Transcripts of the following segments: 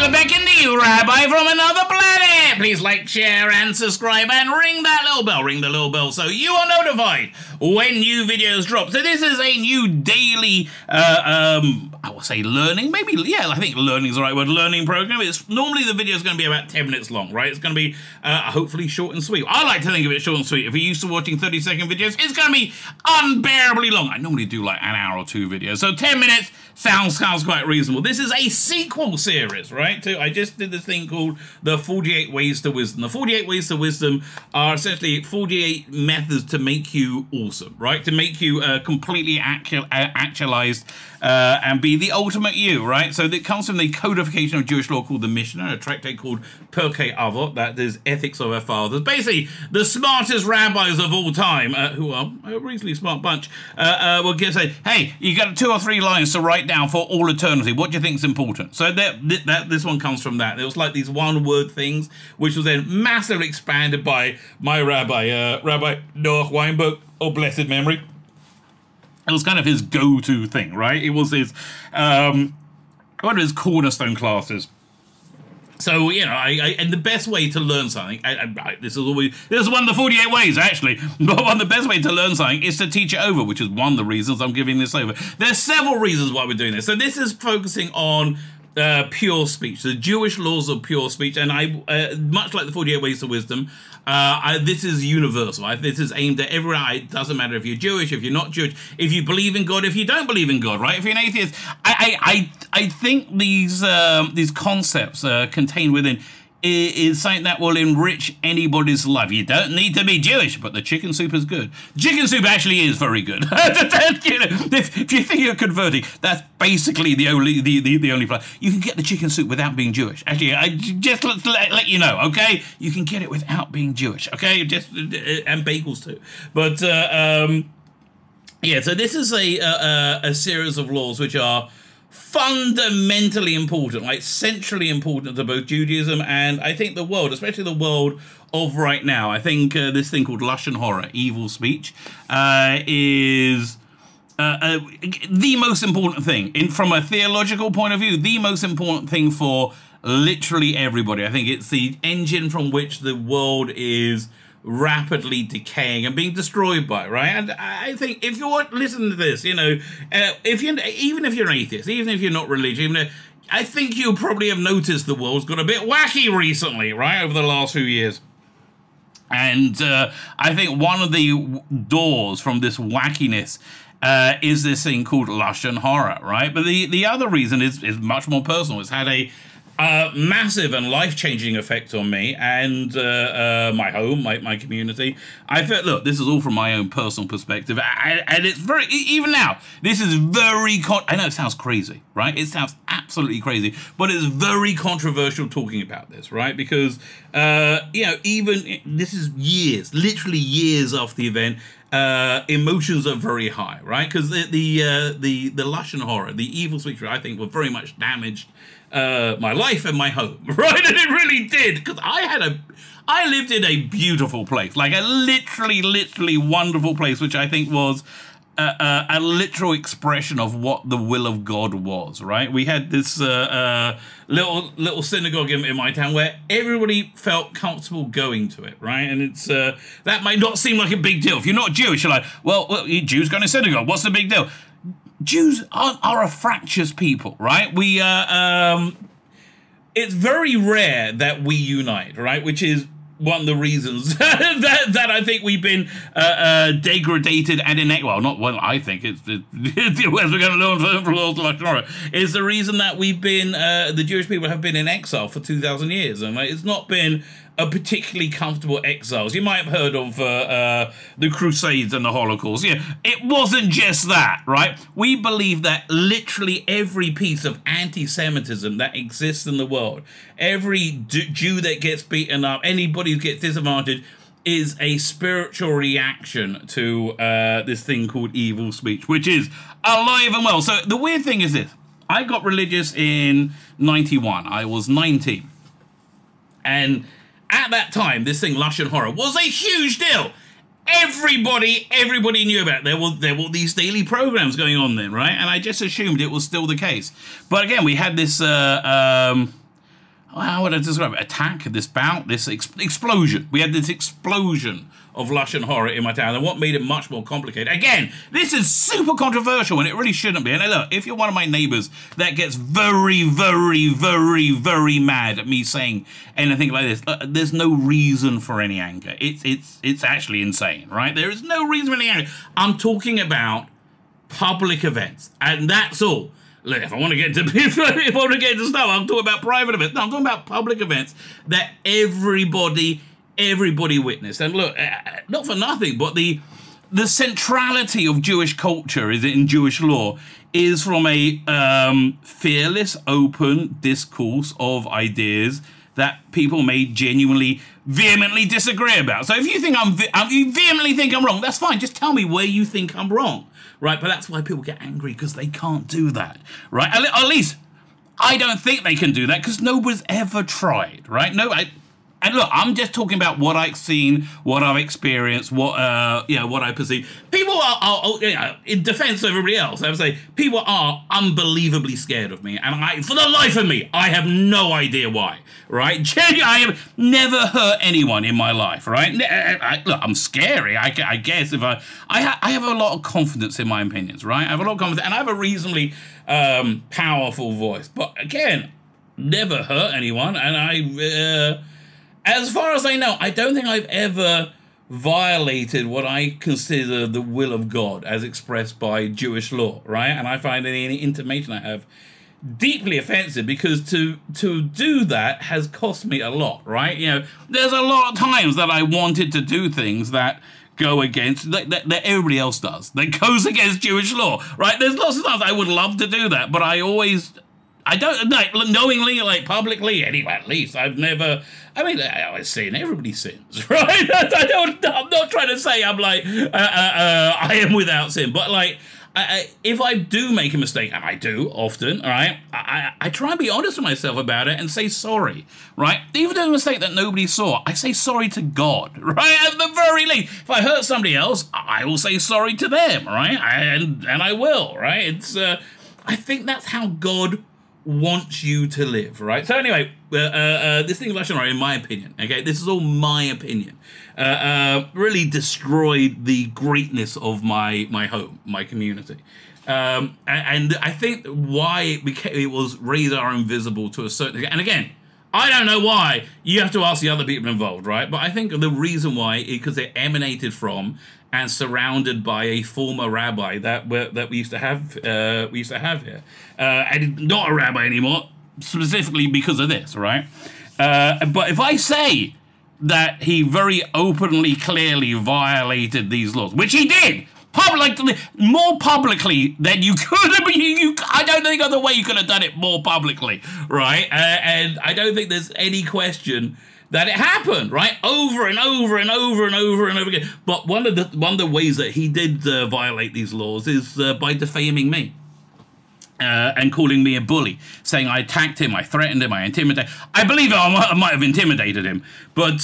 Lebetkin, the rabbi from another planet. Please like, share, and subscribe, and ring that little bell. Ring the little bell so you are notified when new videos drop. So this is a new daily, I will say learning, maybe, yeah, I think learning is the right word, learning program. It's normally the video is going to be about 10 minutes long, right? It's going to be hopefully short and sweet. I like to think of it short and sweet. If you're used to watching 30-second videos, it's going to be unbearably long. I normally do like an hour or two videos, so 10 minutes sounds quite reasonable. This is a sequel series, right? I just did this thing called the 48 Ways to Wisdom. The 48 Ways to Wisdom are essentially 48 methods to make you awesome, right? To make you completely actualized and be the ultimate you, right? So it comes from the codification of Jewish law called the Mishnah, a tractate called Pirkei Avot, that is ethics of our fathers. Basically, the smartest rabbis of all time, who are a reasonably smart bunch, will say, hey, you got 2 or 3 lines to write down for all eternity. What do you think is important? So this one comes from that. It was like these one-word things, which was then massively expanded by my rabbi, Rabbi Noah Weinberg, of blessed memory. It was kind of his go-to thing, right? It was his one of his cornerstone classes. So, you know, and the best way to learn something, this is one of the 48 ways, actually, but one of the best way to learn something is to teach it over, which is one of the reasons I'm giving this over. There's several reasons why we're doing this. So this is focusing on pure speech, the Jewish laws of pure speech, and much like the 48 Ways to Wisdom, this is universal. This is aimed at everyone. It doesn't matter if you're Jewish, if you're not Jewish, if you believe in God, if you don't believe in God, right? If you're an atheist, I think these concepts contained within is something that will enrich anybody's life. You don't need to be Jewish, but the chicken soup is good. Chicken soup actually is very good. If you think you're converting, that's basically the only place. You can get the chicken soup without being Jewish. Actually, just let you know, okay? You can get it without being Jewish, okay? And bagels too. But yeah, so this is a series of laws which are fundamentally important, like centrally important to both Judaism and I think the world, especially the world of right now. I think this thing called lashon hara, evil speech, is the most important thing. From a theological point of view, the most important thing for literally everybody. I think it's the engine from which the world is rapidly decaying and being destroyed by, right? And I think if you're listening to this, you know, even if you're an atheist, even if you're not religious, I think you probably have noticed the world's got a bit wacky recently, right, over the last few years. And I think one of the doors from this wackiness is this thing called lashon hara, right? But the other reason is much more personal. It's had a massive and life-changing effect on me and my home, my community. I felt, look, this is all from my own personal perspective, and it's very, even now, this is very, I know it sounds crazy, right? It sounds absolutely crazy, but it's very controversial talking about this, right? Because, you know, even, this is years, literally years after the event, emotions are very high, right? Because the lashon hara, the evil speech, I think, were very much damaged my life and my home, right? And it really did, because I lived in a beautiful place, like a literally wonderful place, which I think was a literal expression of what the will of God was, right? We had this little synagogue in my town where everybody felt comfortable going to it, right? And it's that might not seem like a big deal. If you're not Jewish, you're like, well Jews going to synagogue, what's the big deal? Jews are a fractious people, right? We it's very rare that we unite, right? Which is one of the reasons that I think we've been degraded and inequal. Well, not one. I think it's as we're going to learn from Lord tomorrow. Is the reason that we've been the Jewish people have been in exile for 2,000 years, and it's not been a particularly comfortable exiles. You might have heard of the Crusades and the Holocaust. Yeah, it wasn't just that, right? We believe that literally every piece of anti-Semitism that exists in the world, every Jew that gets beaten up, anybody who gets disadvantaged, is a spiritual reaction to this thing called evil speech, which is alive and well. So the weird thing is this. I got religious in 91. I was 19. And at that time, this thing, lashon hara, was a huge deal. Everybody knew about it. There were these daily programs going on then, right? And I just assumed it was still the case. But again, we had this how would I describe it? Attack, this bout, this explosion. We had this explosion of Lush horror in my town, and what made it much more complicated. Again, this is super controversial, and it really shouldn't be. And look, if you're one of my neighbors that gets very, very, very, very mad at me saying anything like this, there's no reason for any anger. It's actually insane, right? There is no reason for any anger. I'm talking about public events, and that's all. Look, if I want to get to stuff, I'm talking about private events. No, I'm talking about public events that everybody witnessed. And look, not for nothing, but the centrality of Jewish culture is in Jewish law is from a fearless, open discourse of ideas that people may genuinely, vehemently disagree about. So if you think you vehemently think I'm wrong, that's fine. Just tell me where you think I'm wrong, right? But that's why people get angry, because they can't do that, right? At least I don't think they can do that, because nobody's ever tried, right? And look, I'm just talking about what I've seen, what I've experienced, what I perceive. People are in defense of everybody else, I would say, people are unbelievably scared of me. And for the life of me, I have no idea why, right? Genuinely, I have never hurt anyone in my life, right? Look, I'm scary, I guess. If I have a lot of confidence in my opinions, right? I have a lot of confidence, and I have a reasonably powerful voice. But again, never hurt anyone, and as far as I know, I don't think I've ever violated what I consider the will of God as expressed by Jewish law, right? And I find any intimation I have deeply offensive, because to do that has cost me a lot, right? You know, there's a lot of times that I wanted to do things that go against, that everybody else does, that goes against Jewish law, right? There's lots of times I would love to do that, but I don't, like, knowingly, like, publicly, anyway, at least, I've never, I mean, I sin, everybody sins, right? I'm not trying to say I'm like, I am without sin, but, like, if I do make a mistake, and I do often, all right, I try and be honest with myself about it and say sorry, right? Even though a mistake that nobody saw, I say sorry to God, right? At the very least, if I hurt somebody else, I will say sorry to them, right? And I will, right? It's, I think that's how God wants you to live, right? So anyway, this thing of Lush, in my opinion, okay, this is all my opinion, really destroyed the greatness of my home, my community. And I think why it was radar invisible to a certain extent. And again, I don't know why. You have to ask the other people involved, right? But I think the reason why is because it emanated from and surrounded by a former rabbi that we used to have here, and not a rabbi anymore, specifically because of this, right? But if I say that he very openly, clearly violated these laws, which he did, more publicly than you could have. I don't think other way you could have done it more publicly, right? And I don't think there's any question that it happened, right? Over and over and over and over and over again. But one of the ways that he did violate these laws is by defaming me. And calling me a bully, saying I attacked him, I threatened him, I intimidated. I believe I might have intimidated him, but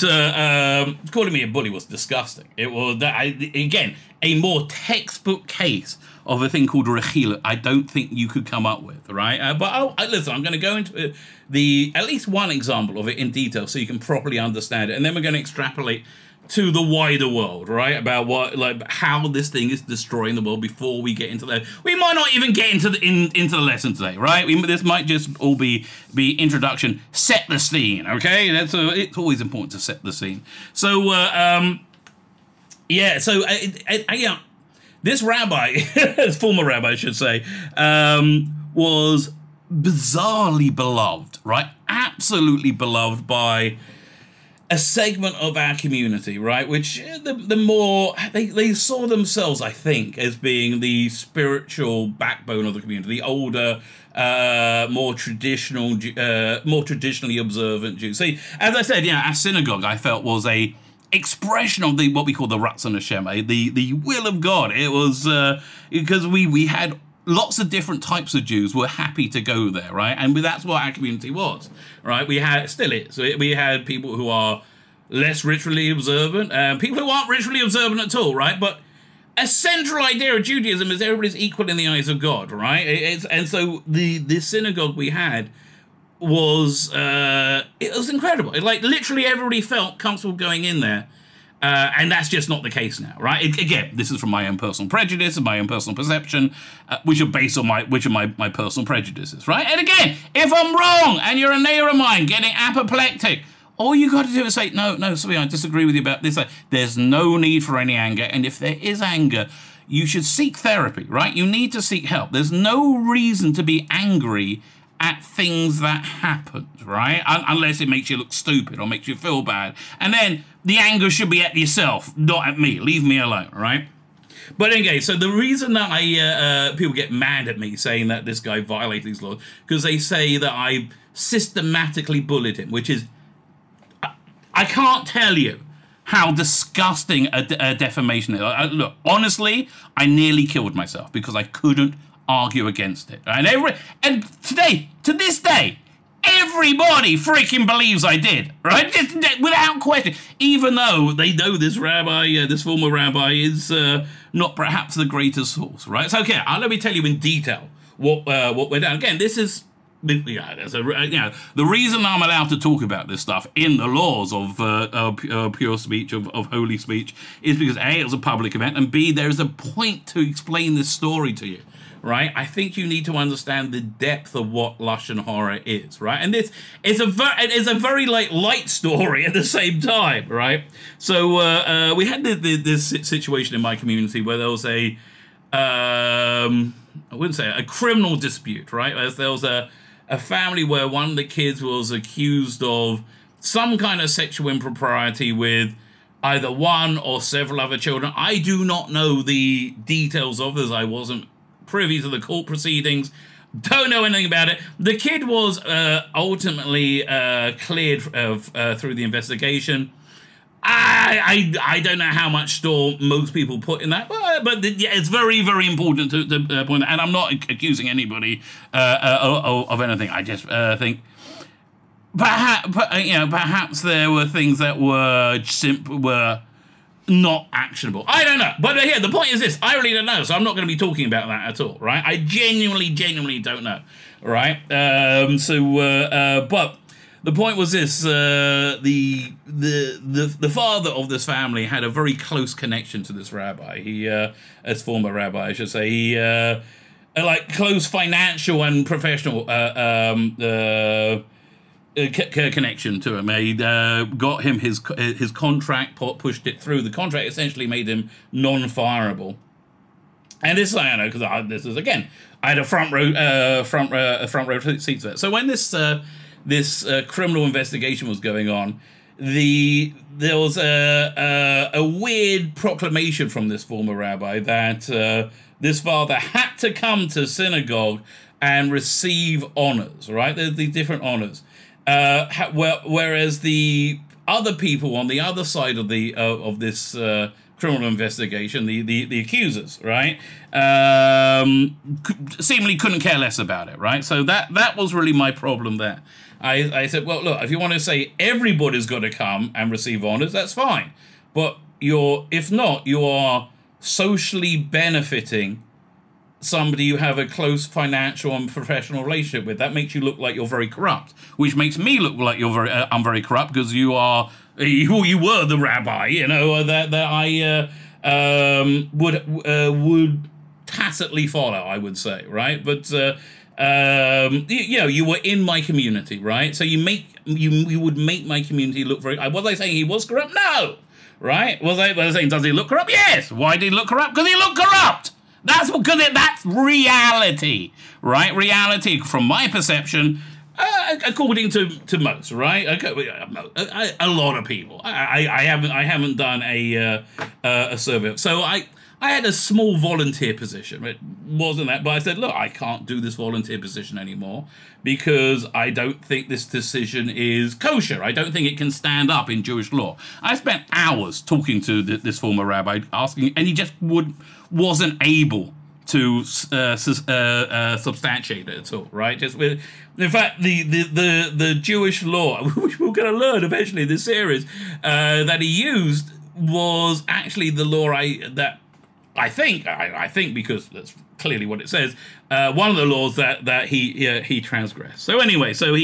calling me a bully was disgusting. It was, again, a more textbook case of a thing called rechila. I don't think you could come up with, right? But listen, I'm going to go into at least one example of it in detail so you can properly understand it, and then we're going to extrapolate to the wider world, right? About how this thing is destroying the world before we get into that. We might not even get into the lesson today, right? This might just all be introduction. Set the scene, okay? It's always important to set the scene. So yeah. So this rabbi, former rabbi, I should say, was bizarrely beloved, right? Absolutely beloved by a segment of our community, right, which the more they saw themselves, I think, as being the spiritual backbone of the community, the older, more traditionally observant Jews. See, as I said, our synagogue, I felt, was a expression of what we call the Ratzon Hashem, the will of God. It was because we had lots of different types of Jews were happy to go there, right? And that's what our community was, right? We had people who are less ritually observant, people who aren't ritually observant at all, right? But a central idea of Judaism is everybody's equal in the eyes of God, right? And so the synagogue we had was it was incredible. Like literally everybody felt comfortable going in there. And that's just not the case now, right? Again, this is from my own personal prejudice and my own personal perception, which are based on my personal prejudices, right? And again, if I'm wrong and you're a neighbor of mine getting apoplectic, all you got to do is say, no, sorry, I disagree with you about this. There's no need for any anger, and if there is anger, you should seek therapy, right? You need to seek help. There's no reason to be angry at things that happened, right? Unless it makes you look stupid or makes you feel bad. And then the anger should be at yourself, not at me. Leave me alone, right? But anyway, so the reason that people get mad at me saying that this guy violated these laws, because they say that I systematically bullied him, which is, I can't tell you how disgusting a defamation is. Look, honestly, I nearly killed myself because I couldn't argue against it. And today, to this day, everybody freaking believes I did, right? Just without question. Even though they know this rabbi, this former rabbi, is not perhaps the greatest source, right? So, okay, let me tell you in detail what went down. Again, this is, the reason I'm allowed to talk about this stuff in the laws of pure speech, of holy speech, is because A, it was a public event, and B, there's a point to explain this story to you. Right, I think you need to understand the depth of what Lashon Hara is, right? And this is a very light story at the same time, right? So we had this situation in my community where there was I wouldn't say a criminal dispute, right? There was a family where one of the kids was accused of some kind of sexual impropriety with either one or several other children. I do not know the details of this. I wasn't privy to the court proceedings, don't know anything about it. The kid was ultimately cleared through the investigation. I don't know how much store most people put in that, but yeah, it's very, very important to point out. And I'm not accusing anybody of anything. I just think perhaps there were things that were not actionable. I don't know. But here, the point is this. I really don't know, so I'm not going to be talking about that at all, right? I genuinely don't know, right? But the point was this. The father of this family had a very close connection to this rabbi. He, as former rabbi, I should say, he, like, close financial and professional connection to him. He got him his contract, pushed it through. The contract essentially made him non-fireable. And this I know because this is, again, I had a front row seat to it. So when this criminal investigation was going on, there was a weird proclamation from this former rabbi that this father had to come to synagogue and receive honors. Right, there's these different honors. Whereas the other people on the other side of this criminal investigation, the accusers, right, seemingly couldn't care less about it, right? So that was really my problem there. I said, well, look, if you want to say everybody's got to come and receive honors, that's fine. But if not, you are socially benefiting somebody you have a close financial and professional relationship with. That makes you look like you're very corrupt, which makes me look like I'm very corrupt because you were the rabbi, you know, that I would tacitly follow, I would say, right? But you were in my community, right? So you would make my community look very. Was I saying he was corrupt? No, right? Was I saying does he look corrupt? Yes. Why did he look corrupt? Because he looked corrupt. That's because that's reality, right? Reality, from my perception, according to most, right? A lot of people. I haven't done a survey, so I had a small volunteer position. It wasn't that, but I said, look, I can't do this volunteer position anymore because I don't think this decision is kosher. I don't think it can stand up in Jewish law. I spent hours talking to this former rabbi, asking, and he just wasn't able to substantiate it at all, right? In fact, the Jewish law, which we're going to learn eventually in this series, that he used was actually the law I think because that's clearly what it says. One of the laws that he transgressed. So anyway, so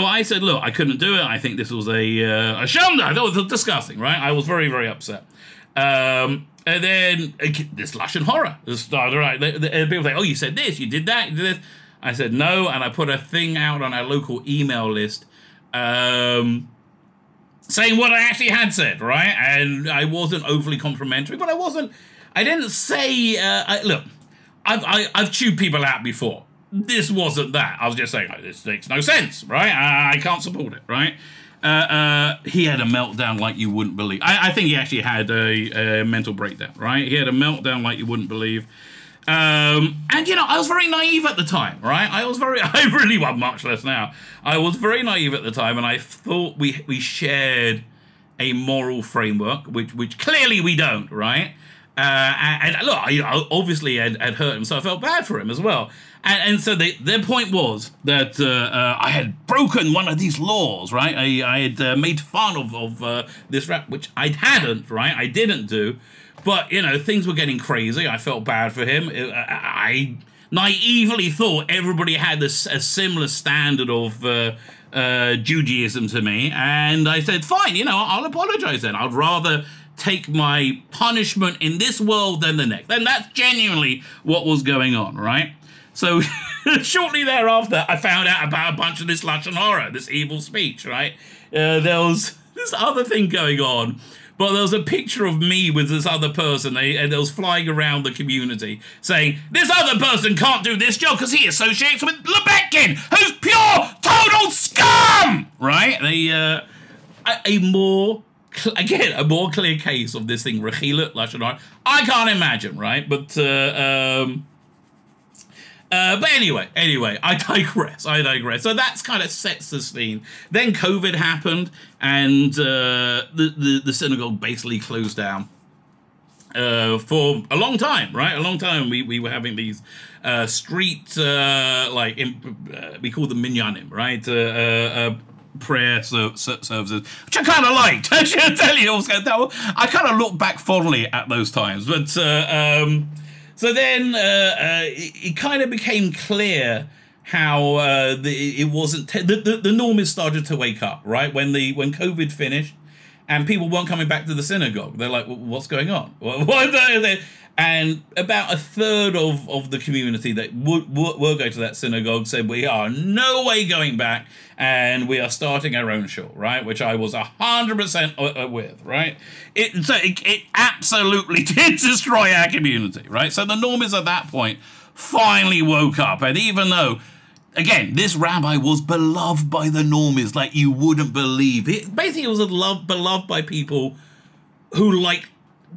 I said, look, I couldn't do it. I think this was a shomron. I thought it was disgusting, right? I was very, very upset. And then this Lashon Hora started, right? People say, oh, you said this, you did that, you did this. I said no, and I put a thing out on our local email list saying what I actually had said, right? And I wasn't overly complimentary, but I didn't say, look, I've chewed people out before. This wasn't that. I was just saying, oh, this makes no sense, right? I can't support it, right? He had a meltdown like you wouldn't believe. I think he actually had a mental breakdown, right? He had a meltdown like you wouldn't believe. And, you know, I was very naive at the time, right? I really was, much less now. I was very naive at the time, and I thought we shared a moral framework, which clearly we don't, right? And look, I obviously had hurt him, so I felt bad for him as well. And so their point was that I had broken one of these laws, right? I had made fun of this rap, which I hadn't, right? I didn't do. But, you know, things were getting crazy. I felt bad for him. I naively thought everybody had a similar standard of Judaism to me. And I said, fine, you know, I'll apologize then. I'd rather take my punishment in this world than the next. And that's genuinely what was going on, right? So shortly thereafter, I found out about a bunch of this Lashon Hora, this evil speech, right? There was this other thing going on. But there was a picture of me with this other person, and they was flying around the community saying, this other person can't do this job because he associates with Lebetkin, who's pure, total scum! Right? A more clear case of this thing, Rechilut, Lashon Hora, I can't imagine, right? But anyway, I digress. So that's kind of sets the scene. Then COVID happened, and the synagogue basically closed down for a long time, right? A long time. We were having these street, we call them minyanim, right? Prayer services, which I kind of liked. I should tell you, I kind of look back fondly at those times, but. So then it kind of became clear how it wasn't the normies started to wake up, right? When COVID finished and people weren't coming back to the synagogue, they're like, well, what's going on? And about a third of the community that will go to that synagogue said, we are no way going back, and we are starting our own shul, right? Which I was 100% with, right? It absolutely did destroy our community, right? So the normies at that point finally woke up, and even though, again, this rabbi was beloved by the normies like you wouldn't believe. Basically, it was beloved by people who liked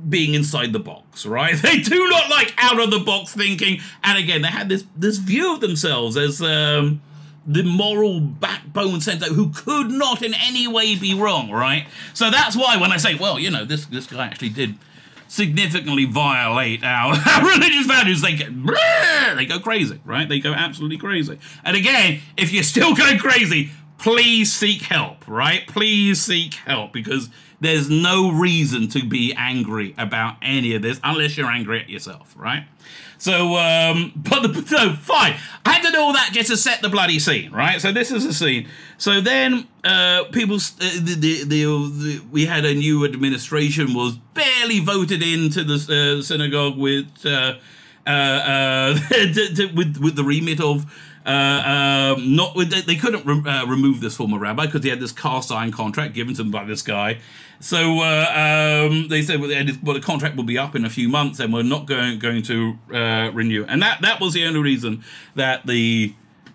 being inside the box, right? They do not like out of the box thinking. And again, they had this view of themselves as the moral backbone center who could not in any way be wrong, right? So that's why when I say, well, you know, this guy actually did significantly violate our religious values, they go crazy, right? They go absolutely crazy. And again, if you're still going crazy, please seek help, right? Please seek help, because there's no reason to be angry about any of this unless you're angry at yourself, right? So, so fine. I had to do all that just to set the bloody scene, right? So this is the scene. So then we had a new administration was barely voted into the synagogue with the remit of they couldn't remove this former rabbi because he had this cast iron contract given to him by this guy. So they said, well, the contract will be up in a few months, and we're not going to renew. And that was the only reason that the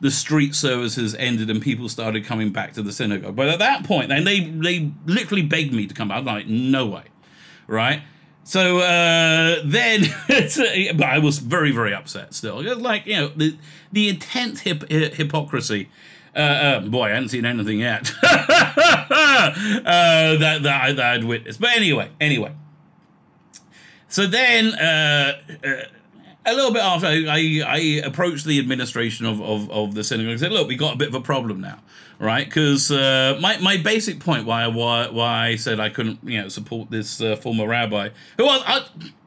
street services ended and people started coming back to the synagogue. But at that point, and they literally begged me to come back. I'm like, no way, right? So then, but I was very, very upset still. It was like, you know, the intense hypocrisy. Boy, I hadn't seen anything yet that I'd witnessed. But anyway. So then, a little bit after, I approached the administration of the synagogue and said, look, we got a bit of a problem now, right? Because my basic point why I said I couldn't, you know, support this former rabbi, who was,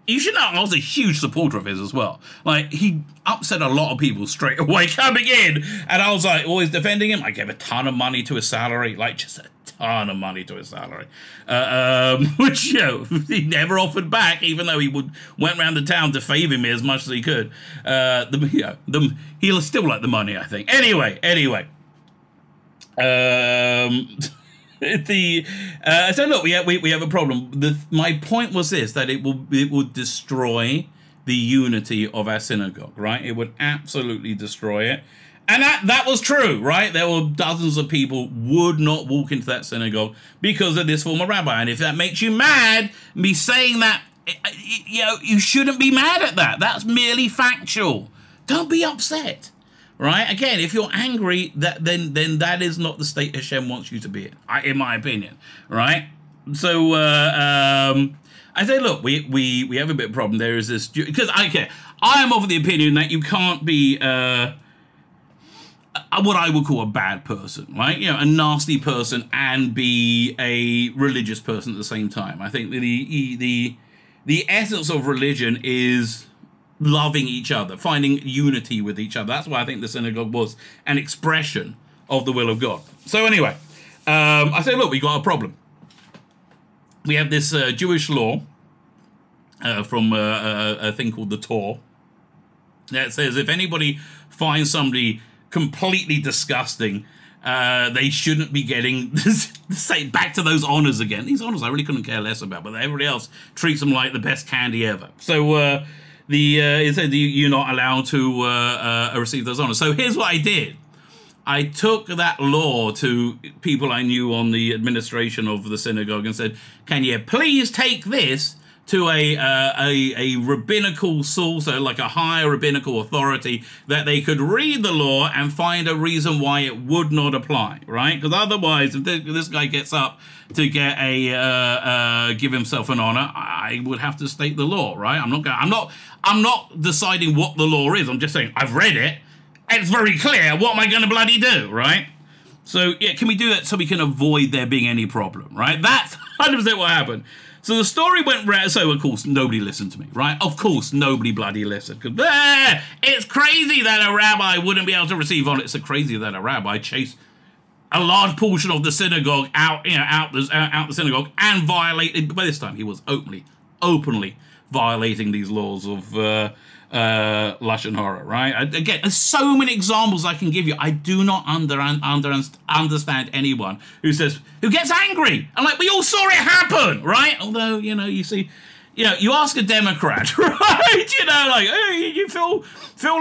you should know I was a huge supporter of his as well. Like, he upset a lot of people straight away coming in, and I was like always defending him. I gave a ton of money to his salary, like just a ton of money to his salary, which, you know, he never offered back, even though he went around the town defaming me as much as he could. He'll still like the money, I think. Anyway. So look, we have a problem. My point was this, that it would destroy the unity of our synagogue, right? It would absolutely destroy it. And that was true, right? There were dozens of people would not walk into that synagogue because of this former rabbi. And if that makes you mad, me saying that, you know, you shouldn't be mad at that. That's merely factual. Don't be upset. Right? Again, if you're angry, then that is not the state Hashem wants you to be in my opinion. Right? So I say, look, we have a bit of a problem. There is this, because I am of the opinion that you can't be what I would call a bad person, right? You know, a nasty person and be a religious person at the same time. I think the essence of religion is loving each other, finding unity with each other. That's why I think the synagogue was an expression of the will of God. So anyway, I say, look, we got a problem. We have this Jewish law from a thing called the Torah that says if anybody finds somebody completely disgusting, they shouldn't be getting say back to those honors again. These honors I really couldn't care less about, but everybody else treats them like the best candy ever. So it said you're not allowed to receive those honors. So here's what I did. I took that law to people I knew on the administration of the synagogue and said, can you please take this to a rabbinical source, so like a higher rabbinical authority, that they could read the law and find a reason why it would not apply, right? Because otherwise, if this guy gets up to get give himself an honor, I would have to state the law, right? I'm not deciding what the law is. I'm just saying I've read it. It's very clear. What am I going to bloody do, right? So yeah, can we do that so we can avoid there being any problem, right? That's 100% what happened. So the story went round, so of course nobody listened to me, right? Of course nobody bloody listened. Because it's crazy that a rabbi wouldn't be able to receive honor. It's crazy that a rabbi chased a large portion of the synagogue out the synagogue and violated. By this time he was openly violating these laws of Lashon Hara, right? Again, there's so many examples I can give you. I do not understand anyone who gets angry. I'm like, we all saw it happen, right? Although, you know, you see, you know, you ask a Democrat, right? You know, like, hey, you feel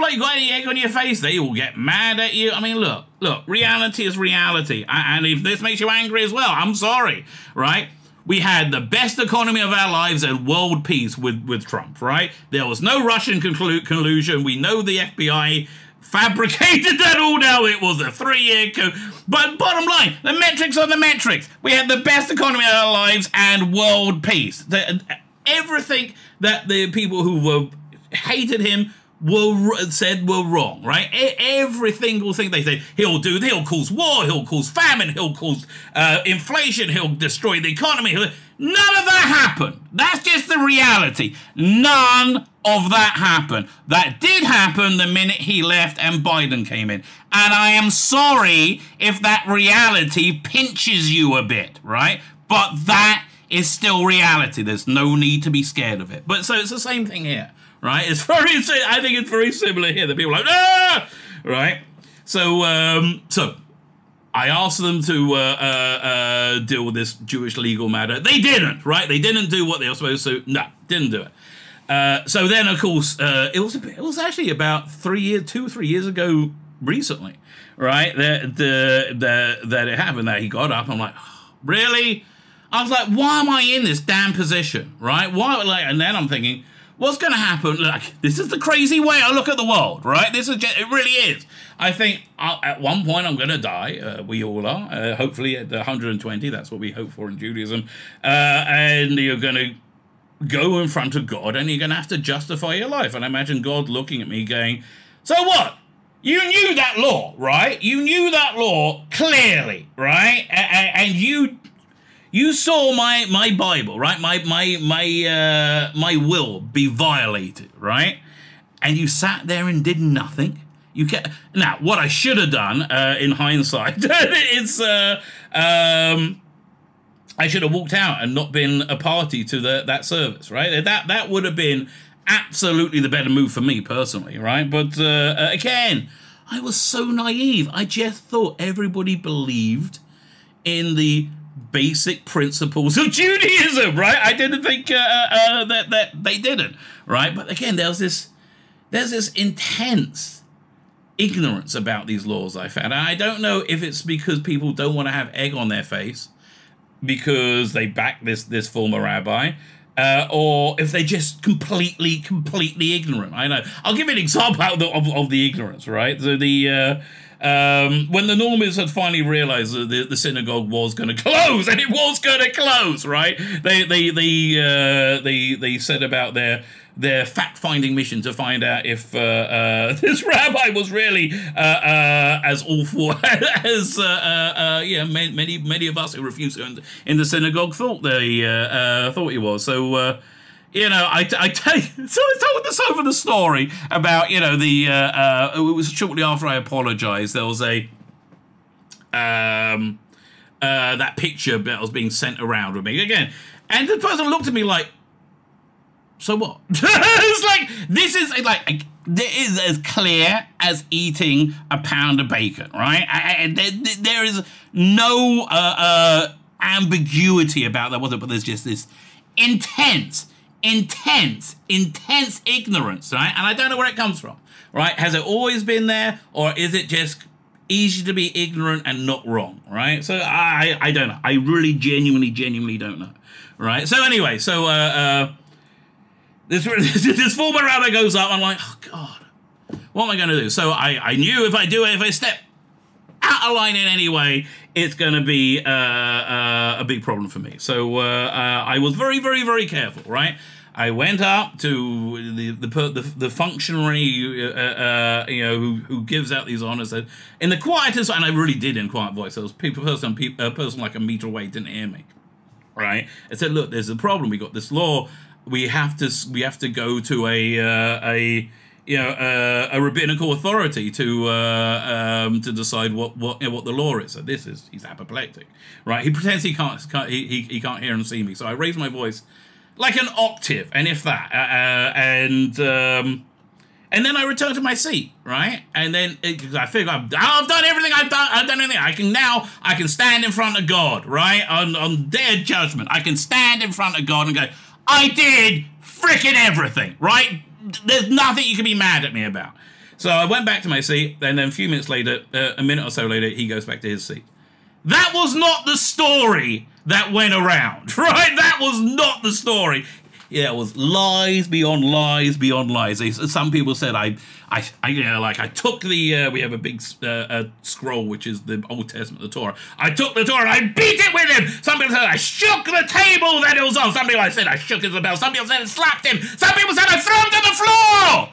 like you got any egg on your face, they all get mad at you. I mean, look, reality is reality. And if this makes you angry as well, I'm sorry, right? We had the best economy of our lives and world peace with Trump, right? There was no Russian collusion. We know the FBI fabricated that all now. It was a 3-year coup. But bottom line, the metrics are the metrics. We had the best economy of our lives and world peace. Everything that the people who hated him said were wrong, right? Every single thing they said, he'll cause war, he'll cause famine, he'll cause inflation, he'll destroy the economy. None of that happened. That's just the reality. None of that happened. That did happen the minute he left and Biden came in. And I am sorry if that reality pinches you a bit, right? But that is still reality. There's no need to be scared of it. But so it's the same thing here. Right, I think it's very similar here. The people are like, ah! Right? So I asked them to deal with this Jewish legal matter. They didn't, right? They didn't do what they were supposed to. No, didn't do it. So then, of course, it was actually about 2 or 3 years ago recently, right? That it happened. That he got up. I'm like, oh, really? I was like, why am I in this damn position, right? Why? Like, and then I'm thinking, what's going to happen? Like, this is the crazy way I look at the world, right? It really is. I think at one point I'm going to die. We all are. Hopefully at 120. That's what we hope for in Judaism. And you're going to go in front of God and you're going to have to justify your life. And I imagine God looking at me going, so what? You knew that law, right? You knew that law clearly, right? And you You saw my Bible, right? My will be violated, right? And you sat there and did nothing. You kept. Now, what I should have done, in hindsight, is I should have walked out and not been a party to that service, right? That would have been absolutely the better move for me personally, right? But again, I was so naive. I just thought everybody believed in the basic principles of Judaism, right? I didn't think that they didn't, right? But again, there's this intense ignorance about these laws I found. And I don't know if it's because people don't want to have egg on their face because they back this former rabbi, or if they're just completely ignorant. I know. I'll give you an example of the ignorance, right? So when the Normans had finally realized that the synagogue was going to close, and it was going to close, right? They set about their fact-finding mission to find out if this rabbi was really as awful as many of us who refused to in the synagogue thought he was. So I tell you, so I told this over the story about it was shortly after I apologized. There was that picture that was being sent around with me again, and the person looked at me like, so what? It's like, this is like, it is as clear as eating a pound of bacon, right? And there is no ambiguity about that, but there's just this intense ignorance, right? And I don't know where it comes from, right? Has it always been there, or is it just easy to be ignorant and not wrong, right? So I don't know. I really genuinely don't know, right? So anyway, This former rabbi goes up. I'm like, oh God, what am I going to do? So I knew if I step out of line in any way, it's going to be a big problem for me. So I was very careful, right? I went up to the functionary, who gives out these honors in the quietest, and I really did in quiet voice. There was a person like a meter away didn't hear me, right? I said, look, there's a problem. We got this law. We have to go to a rabbinical authority to decide what the law is. So he's apoplectic, right? He pretends he can't hear and see me. So I raise my voice like an octave, and if that, and then I return to my seat, right? And then I figure I've done everything. I've done everything. I can stand in front of God, right? On their judgment, I can stand in front of God and go, I did freaking everything, right? There's nothing you can be mad at me about. So I went back to my seat, and then a few minutes later, a minute or so later, he goes back to his seat. That was not the story that went around, right? That was not the story. Yeah, it was lies beyond lies beyond lies. Some people said I took the we have a big scroll which is the Old Testament, the Torah. I took the Torah and I beat it with him. Some people said I shook the table that it was on. Some people said I shook his bell. Some people said I slapped him. Some people said I threw him to the floor.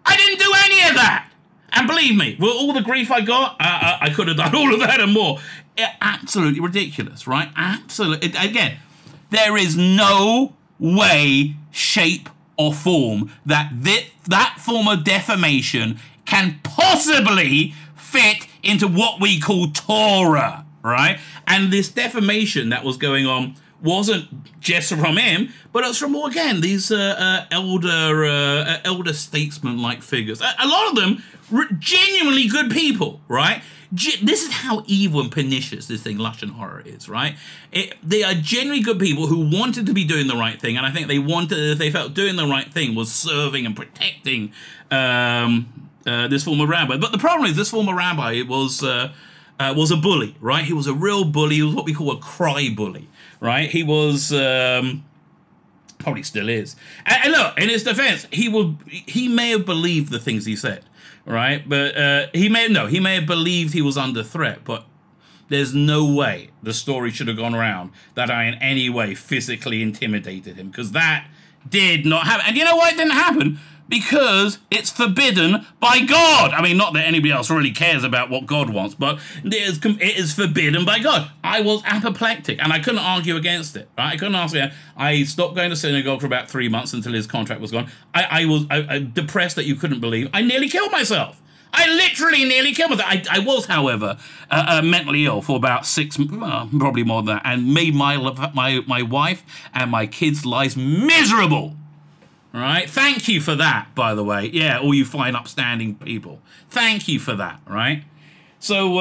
I didn't do any of that. And believe me, with all the grief I got, I could have done all of that and more. Absolutely ridiculous, right? Absolutely. Again, there is no way, shape, or form that form of defamation can possibly fit into what we call Torah, right? And this defamation that was going on wasn't just from him, but it was from, again, these elder statesman-like figures. A lot of them genuinely good people, right? This is how evil and pernicious this thing, Lashon Hara, is, right? They are genuinely good people who wanted to be doing the right thing, and I think they felt doing the right thing was serving and protecting this former rabbi. But the problem is, this former rabbi was a bully, right? He was a real bully. He was what we call a cry bully, right? He was probably still is. And look, in his defense, he may have believed the things he said, right? But he may have believed he was under threat, but there's no way the story should have gone around that I in any way physically intimidated him, because that did not happen. And you know why it didn't happen? because it's forbidden by God. I mean, not that anybody else really cares about what God wants, but it is forbidden by God. I was apoplectic, and I couldn't argue against it. Right? I couldn't argue. I stopped going to synagogue for about 3 months until his contract was gone. I was depressed that you couldn't believe. I nearly killed myself. I literally nearly killed myself. I was, however, mentally ill for about 6, probably more than that, and made my wife and my kids' lives miserable. Right? Thank you for that, by the way. Yeah, all you fine, upstanding people. Thank you for that, right? So,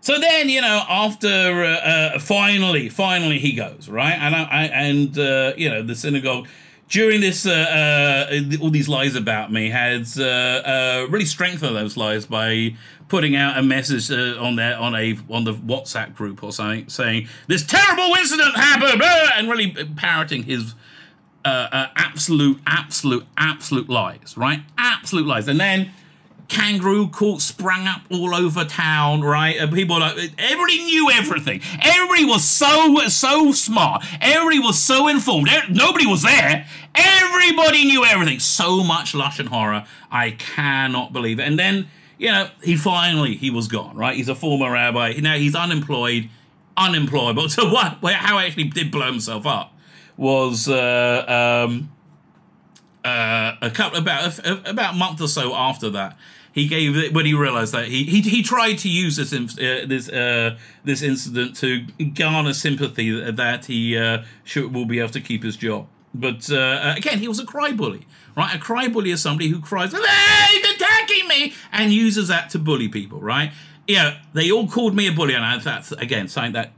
so then, you know, after finally he goes, right? And you know, the synagogue during this, all these lies about me has really strengthened those lies by putting out a message on the WhatsApp group or something saying this terrible incident happened, and really parroting his absolute lies, right? Absolute lies. And then kangaroo court sprang up all over town, right? And people were like, everybody knew everything. Everybody was so smart. Everybody was so informed. Nobody was there. Everybody knew everything. So much Lashon Hara. I cannot believe it. And then, you know, he was gone, right? He's a former rabbi. Now he's unemployable. So how he actually did blow himself up was about a month or so after that. He gave it when he realized that he tried to use this incident to garner sympathy that he will be able to keep his job. But again, he was a crybaby, right? A crybaby is somebody who cries, "He's attacking me," and uses that to bully people, right? Yeah, they all called me a bully, and that's again something that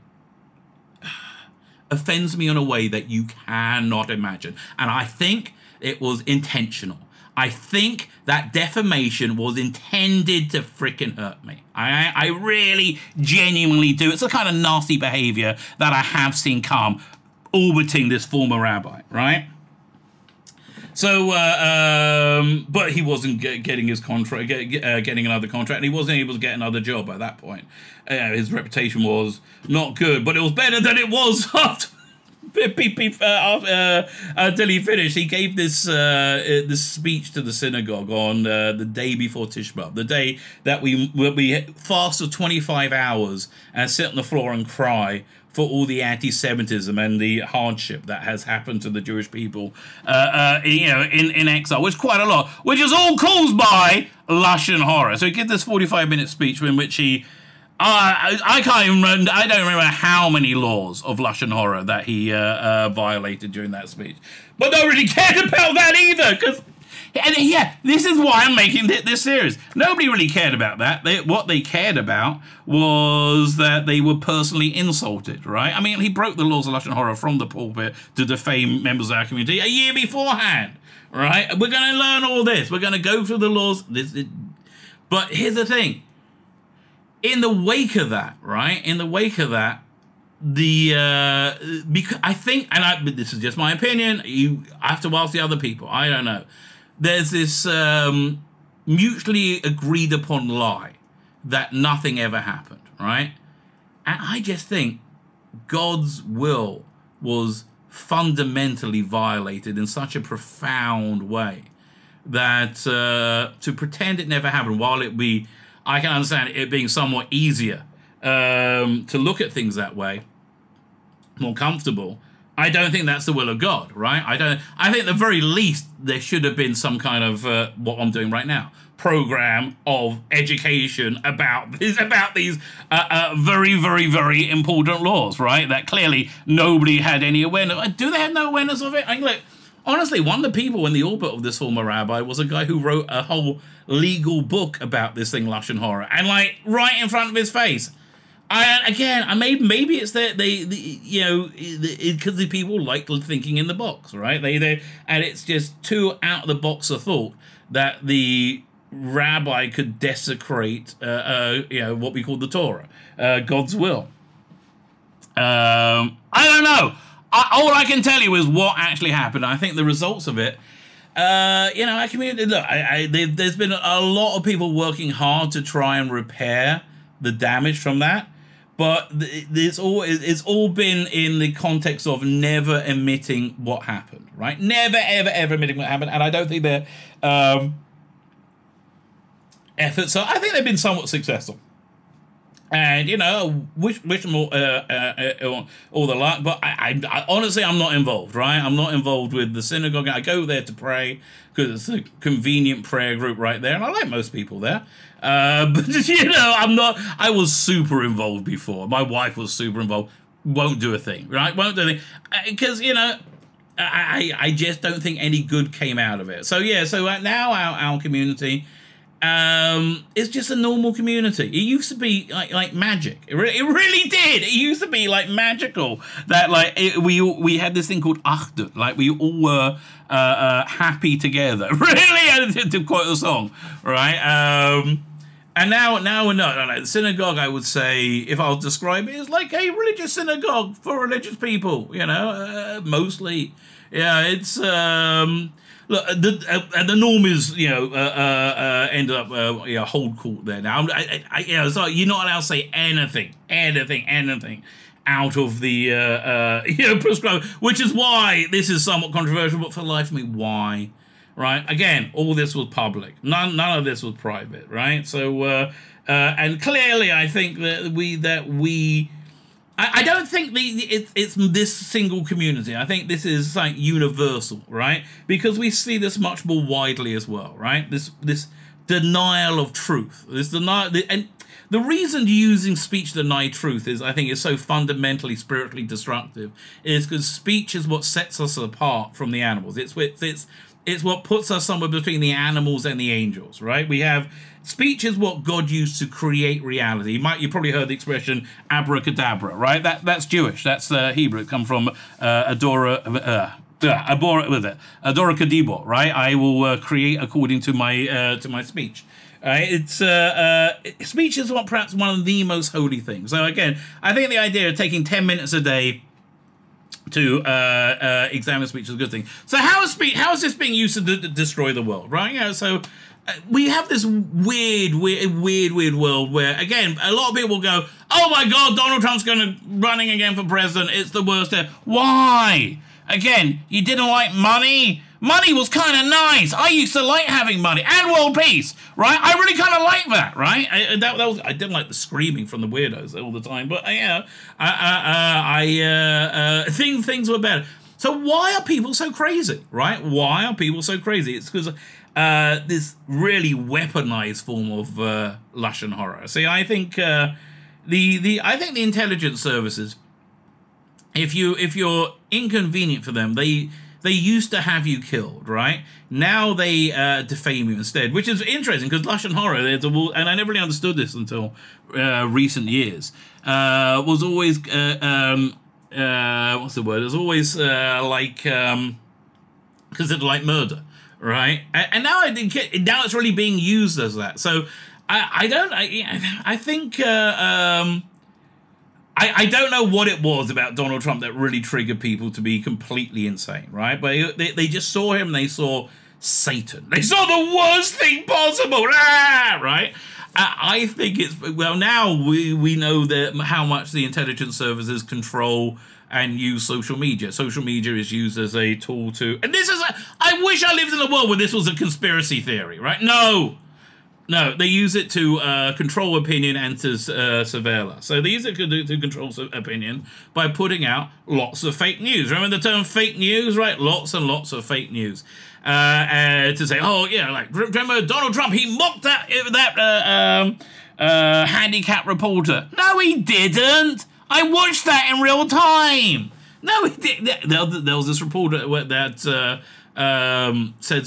offends me in a way that you cannot imagine. And I think it was intentional. I think that defamation was intended to frickin' hurt me. I really, genuinely do. It's the kind of nasty behavior that I have seen come orbiting this former rabbi, right? So, but he wasn't getting his contract, getting another contract, and he wasn't able to get another job at that point. His reputation was not good, but it was better than it was after. Until he finished, he gave this this speech to the synagogue on the day before Tisha B'Av, the day that we fast for 25 hours and sit on the floor and cry for all the anti-Semitism and the hardship that has happened to the Jewish people, you know, in exile, which is quite a lot, which is all caused by Lashon Hara. So he gives this 45-minute speech in which he. I can't even remember. I don't remember how many laws of Lashon Hara that he violated during that speech. But nobody really cared about that either. And yeah, this is why I'm making this series. Nobody really cared about that. What they cared about was that they were personally insulted, right? I mean, he broke the laws of Lashon Hara from the pulpit to defame members of our community a year beforehand, right? We're going to learn all this. We're going to go through the laws. But here's the thing. In the wake of that, right? In the wake of that, because I think, but this is just my opinion. You have to ask the other people. I don't know. There's this mutually agreed upon lie that nothing ever happened, right? And I just think God's will was fundamentally violated in such a profound way that to pretend it never happened, while I can understand it being somewhat easier to look at things that way, more comfortable. I don't think that's the will of God, right? I think at the very least there should have been some kind of what I'm doing right now, program of education about these very, very, very important laws, right? That clearly nobody had any awareness. Do they have no awareness of it? I mean, look, honestly, one of the people in the orbit of this former rabbi was a guy who wrote a whole legal book about this thing, Lashon Hara, and like right in front of his face. Maybe it's that because the people like thinking in the box, right? And it's just too out of the box of thought that the rabbi could desecrate, what we call the Torah, God's will. I don't know. All I can tell you is what actually happened. I think the results of it, our community, look, there's been a lot of people working hard to try and repair the damage from that. but it's all been in the context of never admitting what happened, right? Never, ever, ever admitting what happened. And I don't think their efforts are, I think they've been somewhat successful. And, you know, wish them all the luck. But I honestly, I'm not involved, right? I'm not involved with the synagogue. I go there to pray because it's a convenient prayer group right there. And I like most people there. But, you know, I was super involved before. My wife was super involved. Won't do a thing, right? Won't do a thing. Because, you know, I just don't think any good came out of it. So, yeah, so now our community... it's just a normal community. It used to be like magic. It really did. It used to be like magical. That like we had this thing called Achdut. Like we all were happy together. Really, to quote the song, right? And now we're not. Like the synagogue, I would say, if I'll describe it, is like a religious synagogue for religious people. You know, mostly. Yeah, it's. Look, the norm is, you know, ended up, you know, hold court there now. You know, so you're not allowed to say anything out of the, you know, prescribed, which is why this is somewhat controversial, but for the life of me, why? Right? Again, all this was public. None of this was private, right? So, and clearly I think that we I don't think it's this single community. I think this is like universal, right? Because we see this much more widely as well, right? This denial of truth, and the reason using speech to deny truth is, I think, is so fundamentally spiritually destructive, is because speech is what sets us apart from the animals. It's what puts us somewhere between the animals and the angels, right? We have. Speech is what God used to create reality. You probably heard the expression abracadabra, right? That's Jewish. That's Hebrew. It comes from Adora Kadibor, right? I will create according to my speech. It's speech is perhaps one of the most holy things. So again, I think the idea of taking 10 minutes a day to examine speech is a good thing. So how is this being used to destroy the world, right? You know, so. We have this weird world where, again, a lot of people go, oh my God, Donald Trump's running again for president. It's the worst ever. Why? Again, you didn't like money? Money was kind of nice. I used to like having money and world peace, right? I really kind of like that, right? I didn't like the screaming from the weirdos all the time, but yeah, things were better. So why are people so crazy, right? Why are people so crazy? It's because this really weaponized form of Lashon horror. See, I think I think the intelligence services, if you're inconvenient for them, they used to have you killed, right? Now they defame you instead, which is interesting because Lashon horror, and I never really understood this until recent years, was always what's the word? It was always considered like murder. Right, and now now it's really being used as that. So I think I don't know what it was about Donald Trump that really triggered people to be completely insane, right? But they just saw him, and they saw Satan. They saw the worst thing possible, right? I think it's, well, now we know that how much the intelligence services control and use social media. Social media is used as a tool to, and this is, I wish I lived in a world where this was a conspiracy theory, right? No, they use it to control opinion and to surveil us. So they use it to control opinion by putting out lots of fake news. Remember the term fake news, right? Lots and lots of fake news. To say, oh, yeah, like, remember Donald Trump, he mocked that handicapped reporter. No, he didn't. I watched that in real time. No, he didn't. There was this reporter that said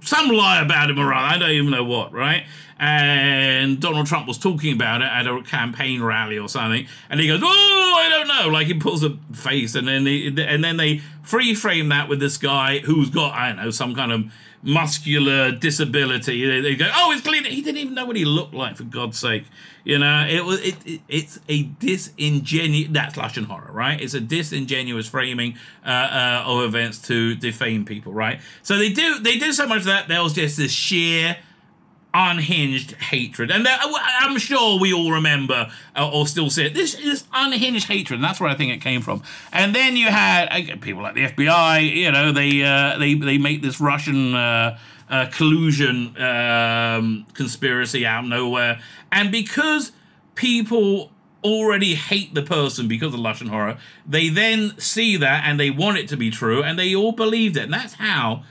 some lie about him, or I don't even know what, right? And Donald Trump was talking about it at a campaign rally or something, and he goes, "Oh, I don't know." Like he pulls a face, and then they free frame that with this guy who's got, I don't know, some kind of muscular disability. They go, "Oh, it's clear." He didn't even know what he looked like, for God's sake. You know, it's a disingenuous, that's Lashon horror, right? It's a disingenuous framing of events to defame people, right? So they do so much that there was just this sheer unhinged hatred. And I'm sure we all remember or still see it. This is unhinged hatred, and that's where I think it came from. And then you had people like the FBI, you know, they make this Russian collusion conspiracy out of nowhere. And because people already hate the person because of Lashon Hara, they then see that and they want it to be true, and they all believed it. And that's how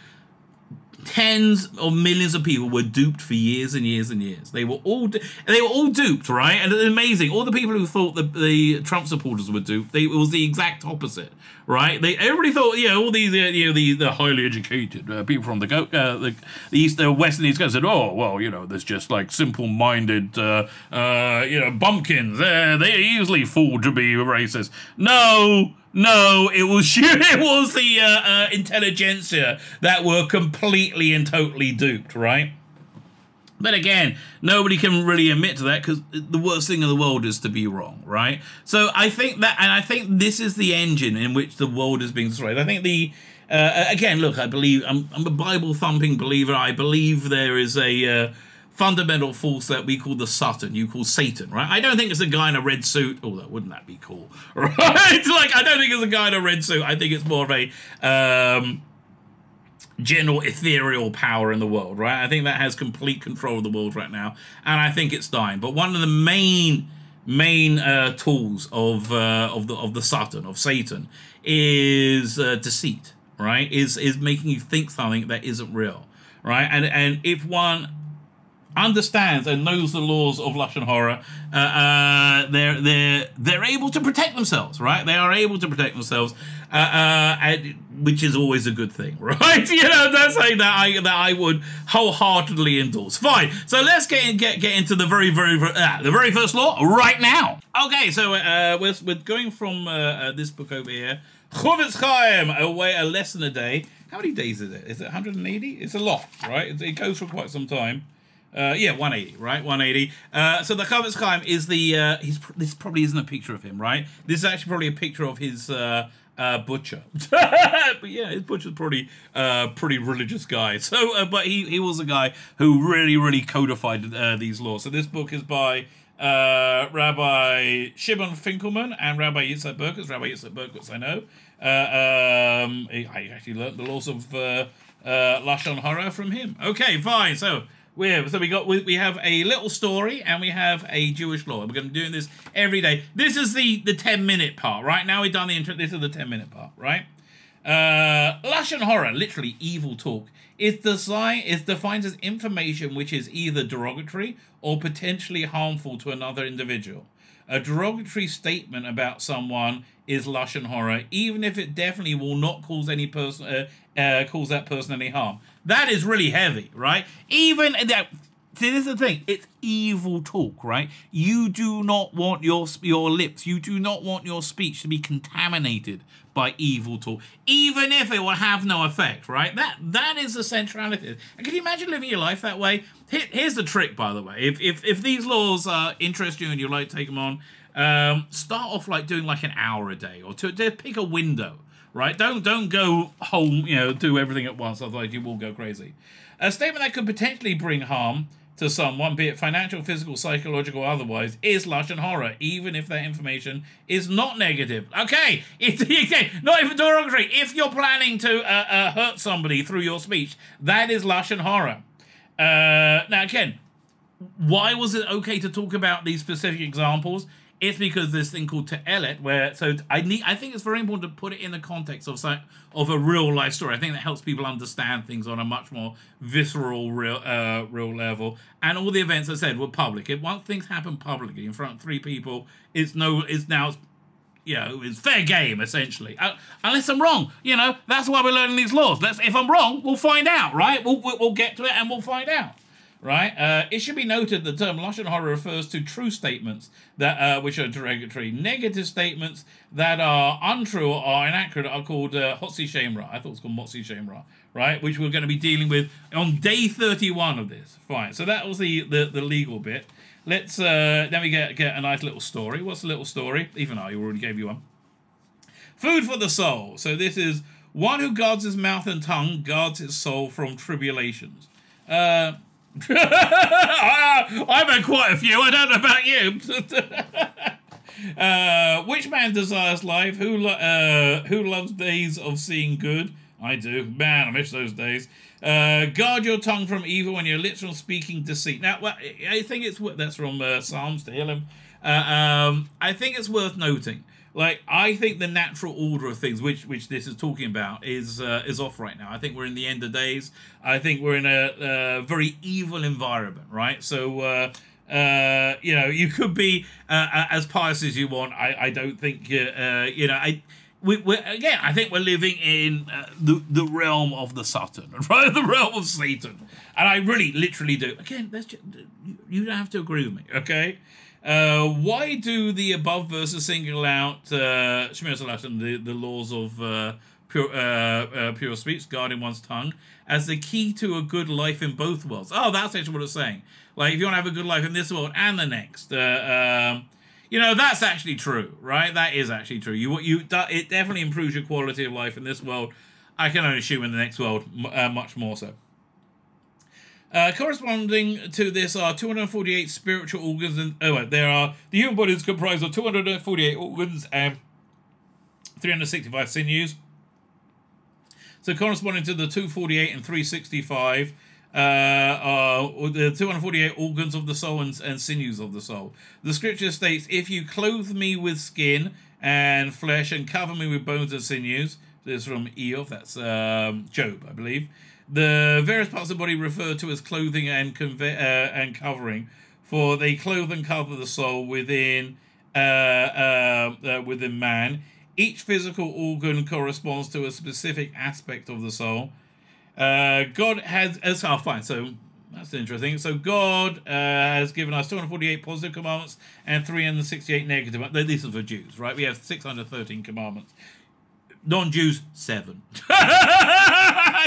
tens of millions of people were duped for years and years and years. They were all duped, right? And it's amazing. All the people who thought the Trump supporters were duped, it was the exact opposite, right? Everybody thought, all these, the highly educated people from the east, the west and east coast said, oh, well, there's just like simple-minded, bumpkins. They're easily fooled to be racist. No, it was the intelligentsia that were completely and totally duped, right? But again, nobody can really admit to that because the worst thing in the world is to be wrong, right? So I think this is the engine in which the world is being destroyed. I think again, look, I believe I'm a Bible-thumping believer. I believe there is a fundamental force that we call the Satan, you call Satan, right? I don't think it's a guy in a red suit, although wouldn't that be cool, right? I don't think it's a guy in a red suit. I think it's more of a general ethereal power in the world, right? I think that has complete control of the world right now, and I think it's dying. But one of the main tools of the Satan, of Satan, is deceit, right? Is making you think something that isn't real, right? And if one understands and knows the laws of Lashon Hara, they're able to protect themselves, right? They are able to protect themselves, which is always a good thing, right? That's something that I would wholeheartedly endorse. Fine. So let's get into the very first law right now. Okay, so we're going from this book over here, Chofetz Chaim, a lesson a day. How many days is it? Is it 180? It's a lot, right? It goes for quite some time. 180, right? 180. So the Chofetz Chaim is this probably isn't a picture of him, right? This is actually probably a picture of his butcher. But yeah, his butcher's probably pretty religious guy. So, but he was a guy who really codified these laws. So this book is by Rabbi Shimon Finkelman and Rabbi Yitzhak Berkowitz. Rabbi Yitzhak Berkowitz, I know. I actually learned the laws of Lashon Hara from him. Okay, fine. So we have a little story and we have a Jewish law. We're going to be doing this every day. This is the 10-minute part, right? Now we've done the intro. This is the 10-minute part, right? Lashon Hara, literally evil talk, is defined as information which is either derogatory or potentially harmful to another individual. A derogatory statement about someone is Lashon Hara, even if it definitely will not cause cause that person any harm. That is really heavy, right? Even that. See, this is the thing. It's evil talk, right? You do not want your lips. You do not want your speech to be contaminated by evil talk, even if it will have no effect, right? That is the centrality. And can you imagine living your life that way? Here's the trick, by the way. If these laws interest you and you like to take them on, start off like doing like an hour a day or two. Pick a window, right? Don't go home, do everything at once, otherwise you will go crazy. A statement that could potentially bring harm to someone, be it financial, physical, psychological, or otherwise, is Lashon Hara, even if that information is not negative. Okay, not even derogatory. If you're planning to hurt somebody through your speech, that is Lashon Hara. Now, again, why was it okay to talk about these specific examples? It's because this thing called Te'elet, I think it's very important to put it in the context of a real life story. I think that helps people understand things on a much more visceral, real level. And all the events I said were public. Once things happen publicly in front of three people, it's fair game essentially. Unless I'm wrong, that's why we're learning these laws. If I'm wrong, we'll find out, right? We'll get to it and we'll find out. Right? It should be noted the term Lashon Hara refers to true statements that which are derogatory. Negative statements that are untrue or are inaccurate are called Hotzi Shemra. I thought it was called Motzi Shemra, right? Which we're going to be dealing with on day 31 of this. Fine. So that was the legal bit. Let's then we get a nice little story. What's the little story? Even though I already gave you one. Food for the soul. So this is one who guards his mouth and tongue guards his soul from tribulations. I've had quite a few. I don't know about you. Which man desires life? Who loves days of seeing good? I do. Man, I miss those days. Guard your tongue from evil and your lips from speaking deceit. Now, well, I think it's that's from Psalms to heal him. I think it's worth noting. Like, I think the natural order of things, which this is talking about, is off right now. I think we're in the end of days. I think we're in a very evil environment, right? So, you know, you could be as pious as you want. I don't think, you know, again, I think we're living in the realm of the Satan, right? The realm of Satan. And I really, literally do. Again, that's just, you don't have to agree with me, okay? Why do the above verses single out the laws of pure speech, guarding one's tongue, as the key to a good life in both worlds? Oh, that's actually what it's saying. Like, if you want to have a good life in this world and the next, you know, that's actually true, right? That is actually true. It definitely improves your quality of life in this world. I can only assume in the next world, much more so. Corresponding to this are 248 spiritual organs, and the human body is comprised of 248 organs and 365 sinews. So corresponding to the 248 and 365 are the 248 organs of the soul and sinews of the soul. The scripture states, "If you clothe me with skin and flesh and cover me with bones and sinews," this is from Eof, that's Job, I believe. The various parts of the body referred to as clothing and covering, for they clothe and cover the soul within man. Each physical organ corresponds to a specific aspect of the soul. God has, fine, so that's interesting. So God has given us 248 positive commandments and 368 negative. These are for Jews, right? We have 613 commandments. Non-Jews, 7.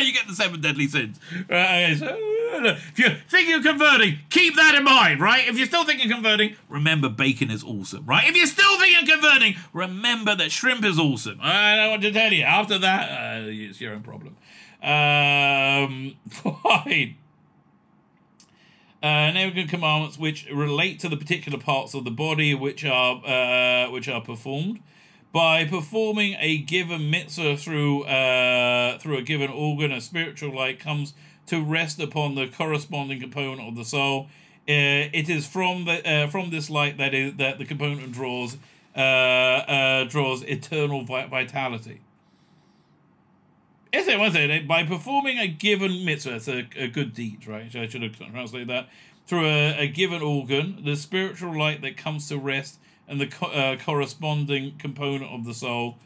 You get the 7 deadly sins. Okay, so, if you're thinking of converting, keep that in mind, right? If you're still thinking of converting, remember bacon is awesome, right? If you're still thinking of converting, remember that shrimp is awesome. I don't know what to tell you. After that, it's your own problem. Fine. Negative commandments which relate to the particular parts of the body which are performed. By performing a given mitzvah through a given organ, a spiritual light comes to rest upon the corresponding component of the soul. It is from this light that the component draws eternal vitality. By performing a given mitzvah, it's a good deed, right? I should have translated that. Through a given organ, the spiritual light that comes to rest and the corresponding component of the soul.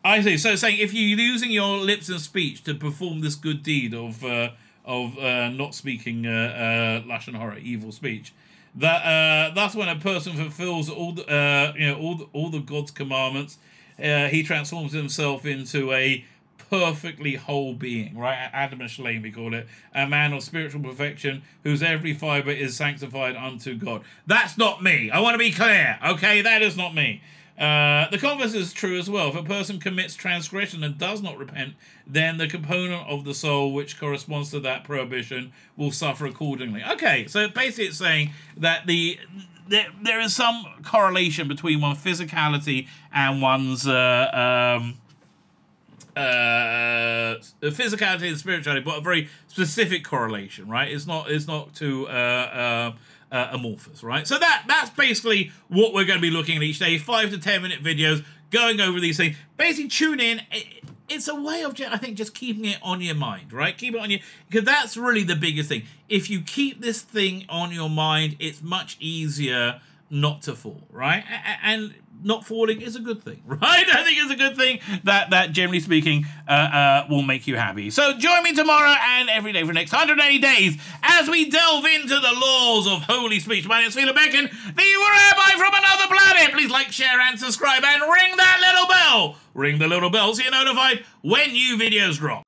I see. So saying if you're using your lips and speech to perform this good deed of not speaking lashon hara, evil speech, that's when a person fulfills all the God's commandments. He transforms himself into a perfectly whole being, right? Adam and Shalem, we call it. A man of spiritual perfection whose every fiber is sanctified unto God. That's not me. I want to be clear, okay? That is not me. The converse is true as well. If a person commits transgression and does not repent, then the component of the soul which corresponds to that prohibition will suffer accordingly. Okay, so basically it's saying that there is some correlation between one's physicality and one's physicality and spirituality, but a very specific correlation, right? It's not too amorphous, right? So that's basically what we're going to be looking at each day. 5 to 10 minute videos going over these things. Basically, tune in. It's a way of, I think, just keeping it on your mind, right? Keep it on your, because that's really the biggest thing. If you keep this thing on your mind, it's much easier not to fall, right? And not falling is a good thing, right? I think it's a good thing that generally speaking, will make you happy. So join me tomorrow and every day for the next 180 days as we delve into the laws of holy speech. My name is Tzvi Lebetkin, the rabbi from another planet. Please like, share, and subscribe, and ring that little bell. Ring the little bell so you're notified when new videos drop.